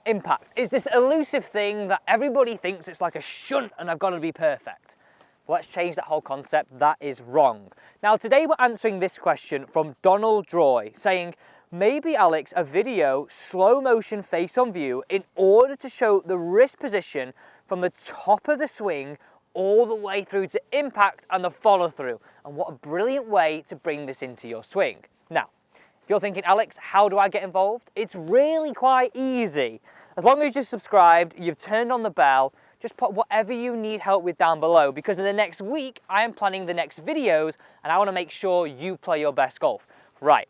Impact is this elusive thing that everybody thinks it's like a shunt and I've got to be perfect. Let's change that whole concept. That is wrong. Now today we're answering this question from Donald Droy, saying, maybe Alex, a video slow motion face on view in order to show the wrist position from the top of the swing all the way through to impact and the follow through. And what a brilliant way to bring this into your swing. Now, if you're thinking, Alex, how do I get involved? It's really quite easy. As long as you've subscribed, you've turned on the bell, just put whatever you need help with down below, because in the next week, I am planning the next videos and I want to make sure you play your best golf. Right,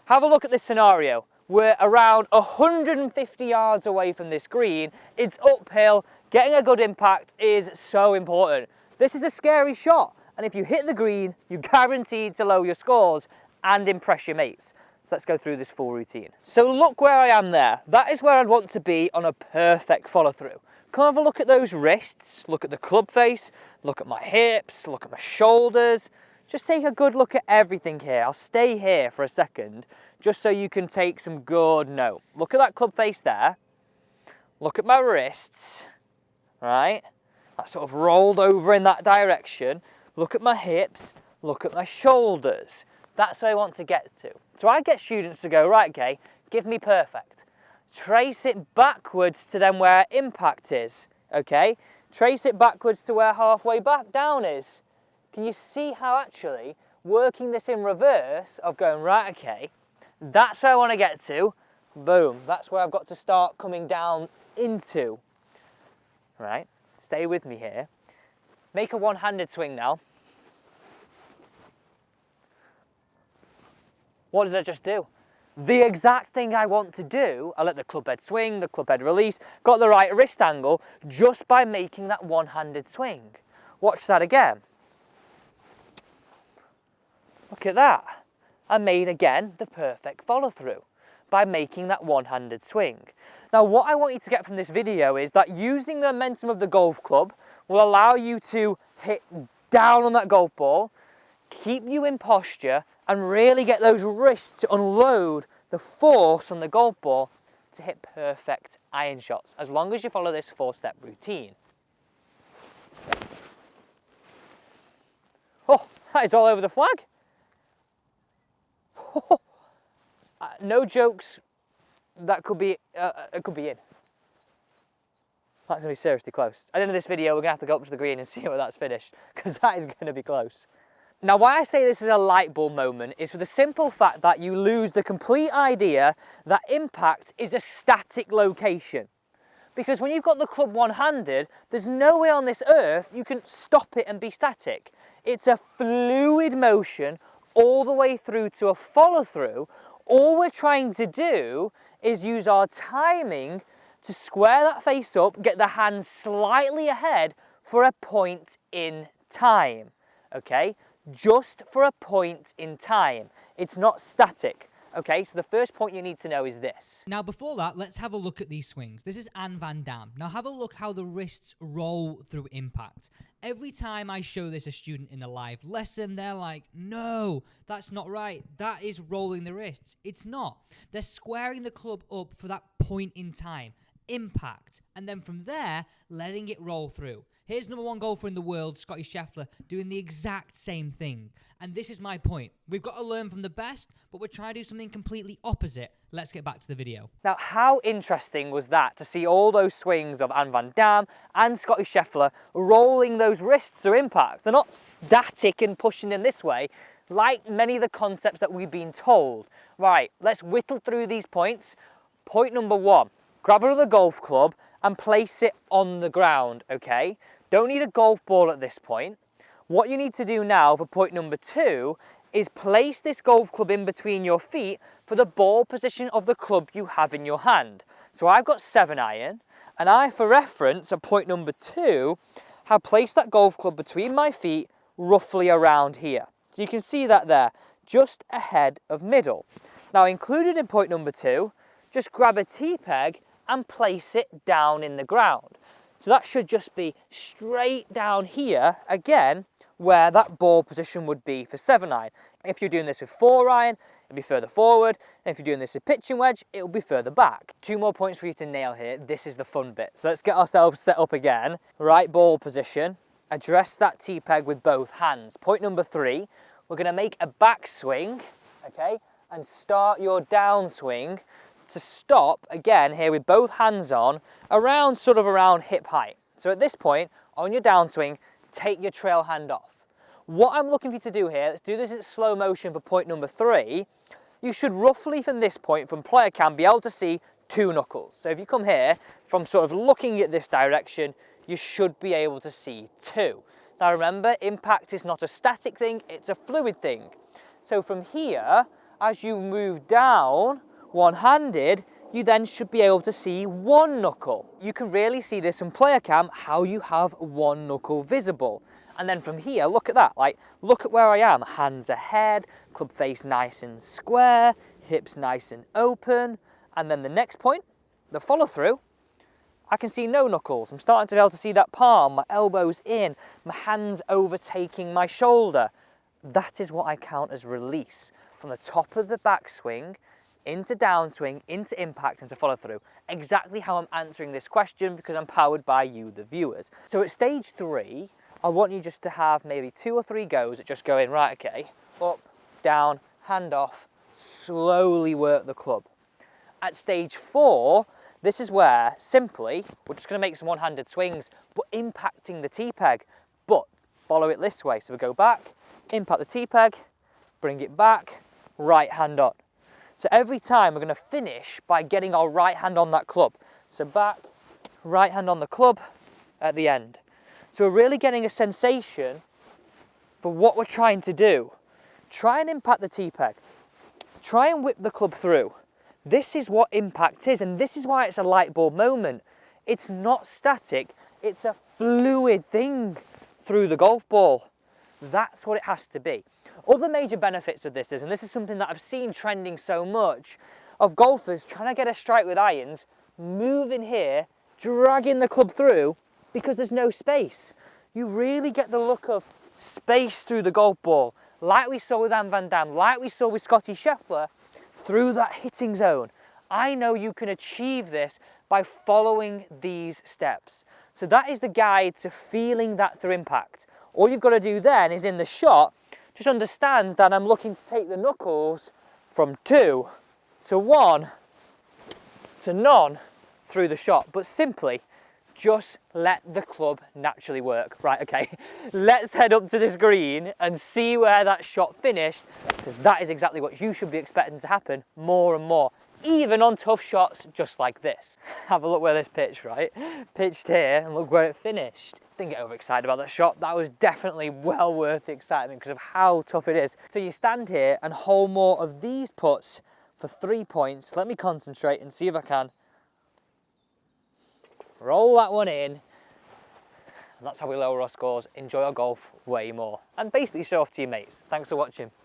have a look at this scenario. We're around 150 yards away from this green. It's uphill. Getting a good impact is so important. This is a scary shot, and if you hit the green, you're guaranteed to lower your scores and impress your mates. So let's go through this full routine. So look where I am there. That is where I'd want to be on a perfect follow through. Come have a look at those wrists, look at the club face, look at my hips, look at my shoulders. Just take a good look at everything here. I'll stay here for a second, just so you can take some good note. Look at that club face there. Look at my wrists, right? That sort of rolled over in that direction. Look at my hips, look at my shoulders. That's where I want to get to. So I get students to go, right, okay, give me perfect. Trace it backwards to then where impact is, okay? Trace it backwards to where halfway back down is. Can you see how actually working this in reverse of going, right, okay, that's where I want to get to, boom, that's where I've got to start coming down into, right? Stay with me here. Make a one-handed swing now. What did I just do? The exact thing I want to do. I let the club head swing, the club head release, got the right wrist angle just by making that one-handed swing. Watch that again. Look at that. I made again the perfect follow through by making that one-handed swing. Now what I want you to get from this video is that using the momentum of the golf club will allow you to hit down on that golf ball, keep you in posture, and really get those wrists to unload the force on the golf ball to hit perfect iron shots, as long as you follow this 4-step routine. Oh, that is all over the flag. Oh, no jokes, that could be, it could be in. That's going to be seriously close. At the end of this video, we're going to have to go up to the green and see where that's finished, because that is going to be close. Now, why I say this is a light bulb moment is for the simple fact that you lose the complete idea that impact is a static location. Because when you've got the club one-handed, there's no way on this earth you can stop it and be static. It's a fluid motion all the way through to a follow-through. All we're trying to do is use our timing to square that face up, get the hands slightly ahead for a point in time, okay? Just for a point in time. It's not static. Okay, so the first point you need to know is this. Now before that, let's have a look at these swings. This is Anne Van Dam. Now have a look how the wrists roll through impact. Every time I show this a student in a live lesson, they're like, no, that's not right. That is rolling the wrists. It's not. They're squaring the club up for that point in time. Impact. And then from there, letting it roll through. Here's #1 golfer in the world, Scotty Scheffler, doing the exact same thing. And this is my point. We've got to learn from the best, but we're trying to do something completely opposite. Let's get back to the video. Now, how interesting was that to see all those swings of Anne Van Dam and Scotty Scheffler rolling those wrists through impact? They're not static and pushing in this way, like many of the concepts that we've been told. Right, let's whittle through these points. Point #1, grab another golf club and place it on the ground, okay? Don't need a golf ball at this point. What you need to do now for point #2 is place this golf club in between your feet for the ball position of the club you have in your hand. So I've got 7-iron, and I, for reference, at point #2, have placed that golf club between my feet roughly around here. So you can see that there, just ahead of middle. Now included in point #2, just grab a tee peg and place it down in the ground. So that should just be straight down here, again, where that ball position would be for 7-iron. If you're doing this with 4-iron, it'll be further forward. And if you're doing this a pitching wedge, it'll be further back. 2 more points for you to nail here. This is the fun bit. So let's get ourselves set up again. Right ball position. Address that tee peg with both hands. Point number 3, we're going to make a backswing, okay, and start your downswing to stop again here with both hands on around hip height. So at this point on your downswing, take your trail hand off. What I'm looking for you to do here, let's do this in slow motion for point number 3. You should roughly from this point, from player cam, be able to see 2 knuckles. So if you come here from sort of looking at this direction, you should be able to see 2. Now remember, impact is not a static thing, it's a fluid thing. So from here, as you move down one-handed, you then should be able to see 1 knuckle. You can really see this in player cam, how you have 1 knuckle visible. And then from here, look at that, like, look at where I am. Hands ahead, club face nice and square, hips nice and open. And then the next point, the follow through, I can see no knuckles. I'm starting to be able to see that palm, my elbows in, my hands overtaking my shoulder. That is what I count as release. From the top of the backswing, into downswing, into impact, into follow through. Exactly how I'm answering this question because I'm powered by you, the viewers. So at stage 3, I want you just to have maybe 2 or 3 goes at just going, right, okay, up, down, hand off, slowly work the club. At stage 4, this is where simply, we're just gonna make some one-handed swings, but impacting the tee peg, but follow it this way. So we go back, impact the tee peg, bring it back, right hand on. So every time we're going to finish by getting our right hand on that club. So back, right hand on the club at the end. So we're really getting a sensation for what we're trying to do. Try and impact the tee peg. Try and whip the club through. This is what impact is, and this is why it's a light bulb moment. It's not static, it's a fluid thing through the golf ball. That's what it has to be. Other major benefits of this is, and this is something that I've seen trending so much, of golfers trying to get a strike with irons, moving here, dragging the club through because there's no space. You really get the look of space through the golf ball, like we saw with Anne Van Dam, like we saw with Scotty Scheffler, through that hitting zone. I know you can achieve this by following these steps. So that is the guide to feeling that through impact. All you've got to do then is in the shot, just understand that I'm looking to take the knuckles from 2 to 1 to none through the shot, but simply just let the club naturally work. Right, okay, let's head up to this green and see where that shot finished, because that is exactly what you should be expecting to happen more and more, even on tough shots just like this. Have a look where this pitched, right? Pitched here, and look where it finished. Didn't get overexcited about that shot. That was definitely well worth the excitement because of how tough it is. So you stand here and hold more of these putts for 3 points. Let me concentrate and see if I can roll that one in. And that's how we lower our scores, enjoy our golf way more, and basically show off to your mates. Thanks for watching.